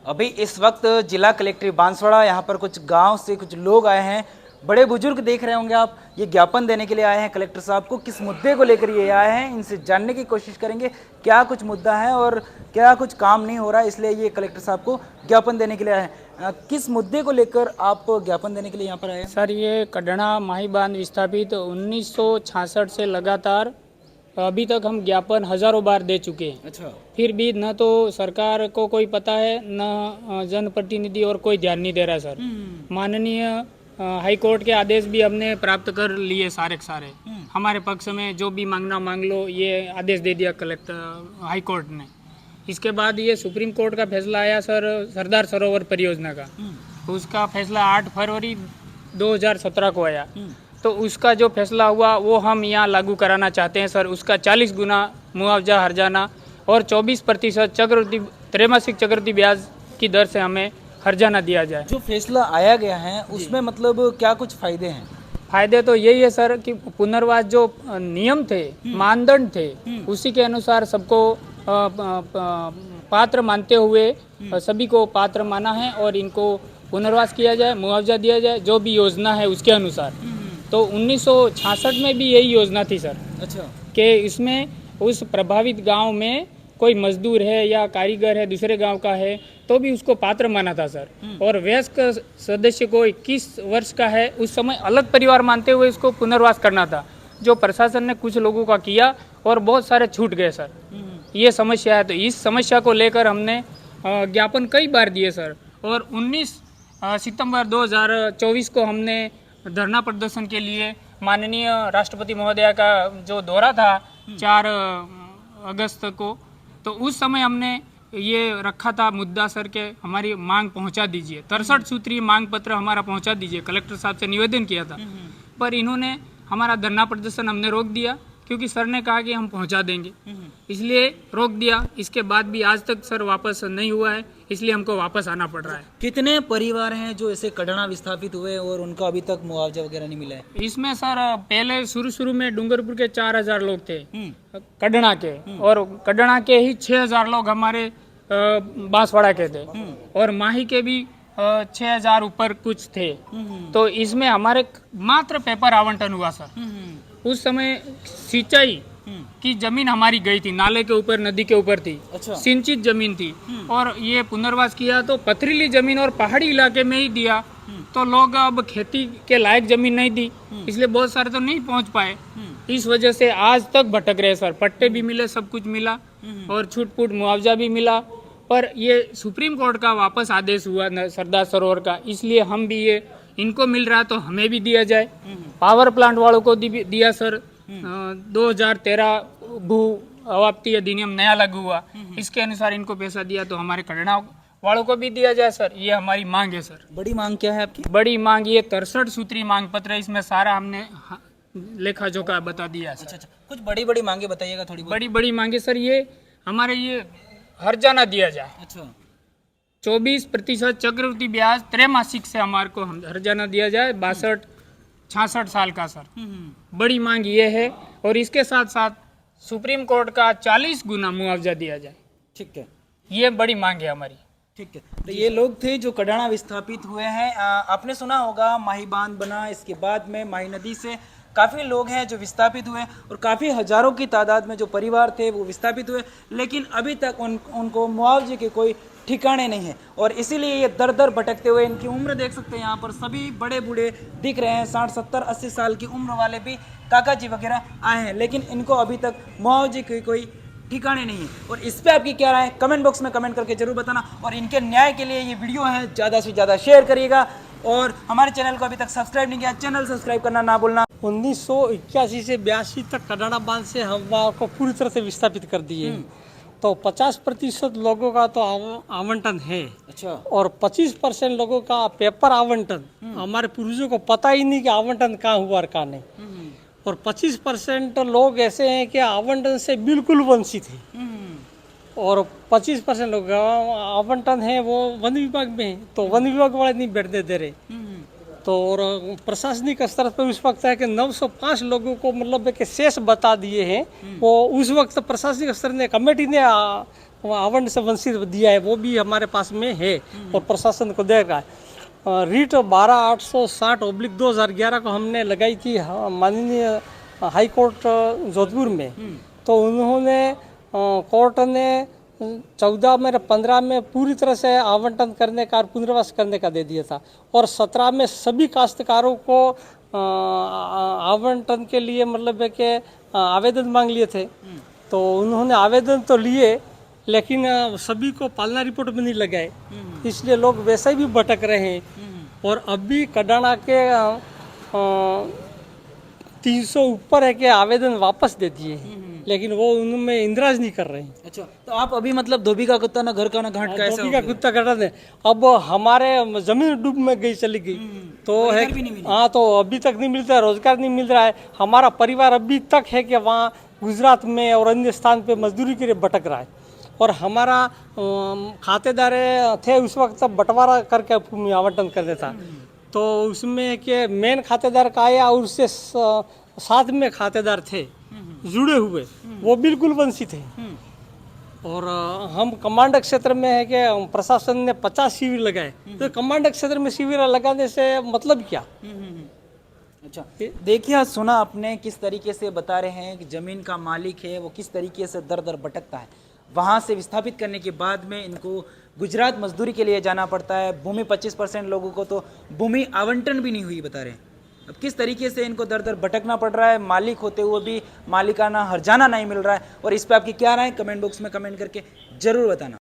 अभी इस वक्त जिला कलेक्ट्रेट बांसवाड़ा, यहाँ पर कुछ गांव से कुछ लोग आए हैं। बड़े बुजुर्ग देख रहे होंगे आप, ये ज्ञापन देने के लिए आए हैं कलेक्टर साहब को। किस मुद्दे को लेकर ये आए हैं, इनसे जानने की कोशिश करेंगे क्या कुछ मुद्दा है और क्या कुछ काम नहीं हो रहा है, इसलिए ये कलेक्टर साहब को ज्ञापन देने के लिए आए हैं। किस मुद्दे को लेकर आप ज्ञापन देने के लिए यहाँ पर आए हैं? सर, ये कड़ना माही बांध विस्थापित 1966 से लगातार अभी तक हम ज्ञापन हजारों बार दे चुके हैं। अच्छा। फिर भी न तो सरकार को कोई पता है, न जनप्रतिनिधि और कोई ध्यान नहीं दे रहा सर। माननीय हाई कोर्ट के आदेश भी हमने प्राप्त कर लिए सारे के सारे। हमारे पक्ष में जो भी मांगना मांग लो, ये आदेश दे दिया कलेक्टर हाई कोर्ट ने। इसके बाद ये सुप्रीम कोर्ट का फैसला आया सर, सरदार सरोवर परियोजना का। उसका फैसला 8 फरवरी 2017 को आया। तो उसका जो फैसला हुआ वो हम यहाँ लागू कराना चाहते हैं सर। उसका 40 गुना मुआवजा हर्जाना और 24% चक्रवृद्धि त्रैमासिक चक्रवृद्धि ब्याज की दर से हमें हर्जाना दिया जाए। जो फैसला आया गया है उसमें मतलब क्या कुछ फायदे हैं? फायदे तो यही है सर कि पुनर्वास जो नियम थे, मानदंड थे, उसी के अनुसार सबको पात्र मानते हुए सभी को पात्र माना है और इनको पुनर्वास किया जाए, मुआवजा दिया जाए, जो भी योजना है उसके अनुसार। तो 1966 में भी यही योजना थी सर। अच्छा। कि इसमें उस प्रभावित गांव में कोई मजदूर है या कारीगर है, दूसरे गांव का है, तो भी उसको पात्र माना था सर। और वयस्क सदस्य को 21 वर्ष का है, उस समय अलग परिवार मानते हुए उसको पुनर्वास करना था, जो प्रशासन ने कुछ लोगों का किया और बहुत सारे छूट गए सर। ये समस्या है। तो इस समस्या को लेकर हमने ज्ञापन कई बार दिए सर। और 19 सितंबर 2024 को हमने धरना प्रदर्शन के लिए माननीय राष्ट्रपति महोदया का जो दौरा था 4 अगस्त को, तो उस समय हमने ये रखा था मुद्दा सर के हमारी मांग पहुंचा दीजिए, 63 सूत्रीय मांग पत्र हमारा पहुंचा दीजिए, कलेक्टर साहब से निवेदन किया था। पर इन्होंने हमारा धरना प्रदर्शन हमने रोक दिया क्योंकि सर ने कहा कि हम पहुंचा देंगे, इसलिए रोक दिया। इसके बाद भी आज तक सर वापस नहीं हुआ है, इसलिए हमको वापस आना पड़ रहा है। कितने परिवार हैं जो ऐसे कड़ना विस्थापित हुए और उनका अभी तक मुआवजा वगैरह नहीं मिला है? इसमें सर पहले शुरू में डूंगरपुर के 4000 लोग थे कड़ना के, और कड़ना के ही 6000 लोग हमारे बांसवाड़ा के थे, और माही के भी 6000 ऊपर कुछ थे। तो इसमें हमारे मात्र पेपर आवंटन हुआ सर। उस समय सिंचाई की जमीन हमारी गई थी, नाले के ऊपर, नदी के ऊपर थी। अच्छा। सिंचित जमीन थी। और ये पुनर्वास किया तो पथरीली जमीन और पहाड़ी इलाके में ही दिया, तो लोग अब खेती के लायक जमीन नहीं दी, इसलिए बहुत सारे तो नहीं पहुंच पाए। इस वजह से आज तक भटक रहे सर। पट्टे भी मिले, सब कुछ मिला और छूट फूट मुआवजा भी मिला, पर ये सुप्रीम कोर्ट का वापस आदेश हुआ सरदार सरोवर का, इसलिए हम भी ये इनको मिल रहा तो हमें भी दिया जाए। पावर प्लांट वालों को दिया सर। 2013 भू अवाप्ति अधिनियम नया लागू हुआ, इसके अनुसार इनको पैसा दिया, तो हमारे कड़ना वालों को भी दिया जाए सर। ये हमारी मांग है सर। बड़ी मांग क्या है आपकी? बड़ी मांग ये 63 सूत्री मांग पत्र है, इसमें सारा हमने लेखा जोखा बता दिया है सर। अच्छा, कुछ बड़ी बड़ी मांगे बताइएगा थोड़ी बहुत। बड़ी बड़ी मांगे सर, ये हमारे ये हर्जाना दिया जाए। अच्छा। 24% चक्रवृद्धि ब्याज त्रैमासिक से हमारे को हर्जाना दिया जाए, 62-66 साल का सर। बड़ी मांग ये है। और इसके साथ साथ सुप्रीम कोर्ट का 40 गुना मुआवजा दिया जाए। ठीक है, ये बड़ी मांग है हमारी। ठीक है। तो ये लोग थे जो कड़ाना विस्थापित हुए हैं। आपने सुना होगा माही बांध बना, इसके बाद में माही नदी से काफ़ी लोग हैं जो विस्थापित हुए और काफ़ी हजारों की तादाद में जो परिवार थे वो विस्थापित हुए, लेकिन अभी तक उनको मुआवजे के कोई ठिकाने नहीं है। और इसीलिए ये दर दर भटकते हुए, इनकी उम्र देख सकते हैं यहाँ पर, सभी बड़े बूढ़े दिख रहे हैं, 60, 70, 80 साल की उम्र वाले भी काका जी वगैरह आए हैं, लेकिन इनको अभी तक मुआवजे की कोई ठिकाने नहीं है। और इस पर आपकी क्या राय है, कमेंट बॉक्स में कमेंट करके जरूर बताना। और इनके न्याय के लिए ये वीडियो है, ज़्यादा से ज़्यादा शेयर करिएगा। और हमारे चैनल को अभी तक सब्सक्राइब नहीं किया, चैनल सब्सक्राइब करना ना भूलना। 1981 से 82 तक कड़ाना बांध से हम वहाँ को पूरी तरह से विस्थापित कर दिए। तो 50% लोगों का तो आवंटन है। अच्छा। और 25% लोगों का पेपर आवंटन, हमारे पूर्वजों को पता ही नहीं कि आवंटन कहाँ हुआ और कहाँ नहीं। और 25% लोग ऐसे हैं कि आवंटन से बिल्कुल वंचित हैं। और 25% लोग आवंटन है वो वन विभाग में है, तो वन विभाग वाले नहीं बैठने दे रहे। तो और प्रशासनिक स्तर पर उस वक्त है कि 905 लोगों को मतलब कि शेष बता दिए हैं। वो उस वक्त प्रशासनिक स्तर ने कमेटी ने आवंटन से वंचित दिया है, वो भी हमारे पास में है और प्रशासन को देगा। रीट 12/860/2011 को हमने लगाई थी माननीय हाई कोर्ट जोधपुर में, तो उन्होंने कोर्ट ने 14 में 15 में पूरी तरह से आवंटन करने का और पुनर्वास करने का दे दिया था, और 17 में सभी काश्तकारों को आवंटन के लिए मतलब है कि आवेदन मांग लिए थे। तो उन्होंने आवेदन तो लिए, लेकिन सभी को पालना रिपोर्ट में नहीं लगाए, इसलिए लोग वैसे ही भी भटक रहे हैं। और अभी कडाना के 300 ऊपर है कि आवेदन वापस दे दिए हैं, लेकिन वो उनमें इंद्राज नहीं कर रहे हैं। अच्छा, तो आप अभी मतलब धोबी का कुत्ता ना घर का ना घाट का ऐसा धोबी का कुत्ता कटा दे। अब हमारे जमीन डूब में गई, चली गई, तो है हाँ, तो अभी तक नहीं मिलता है, रोजगार नहीं मिल रहा है। हमारा परिवार अभी तक है कि वहाँ गुजरात में और अन्य स्थान पे मजदूरी के लिए भटक रहा है, और हमारा खातेदार थे उस वक्त तब बंटवारा करके भूमि आवंटन कर देता, तो उसमें के मेन खातेदार का आया और उससे साथ में खातेदार थे जुड़े हुए, वो बिल्कुल वंचित हैं। और हम कमांडक क्षेत्र में है कि प्रशासन ने 50 शिविर लगाए, तो कमांडक क्षेत्र में शिविर लगाने से मतलब क्या? अच्छा, देखिए सुना आपने किस तरीके से बता रहे हैं कि जमीन का मालिक है वो किस तरीके से दर दर भटकता है, वहाँ से विस्थापित करने के बाद में इनको गुजरात मजदूरी के लिए जाना पड़ता है। भूमि 25% लोगों को तो भूमि आवंटन भी नहीं हुई बता रहे हैं। अब किस तरीके से इनको दर दर भटकना पड़ रहा है, मालिक होते हुए भी मालिकाना हर्जाना नहीं मिल रहा है। और इस पर आपकी क्या राय, कमेंट बॉक्स में कमेंट करके जरूर बताना।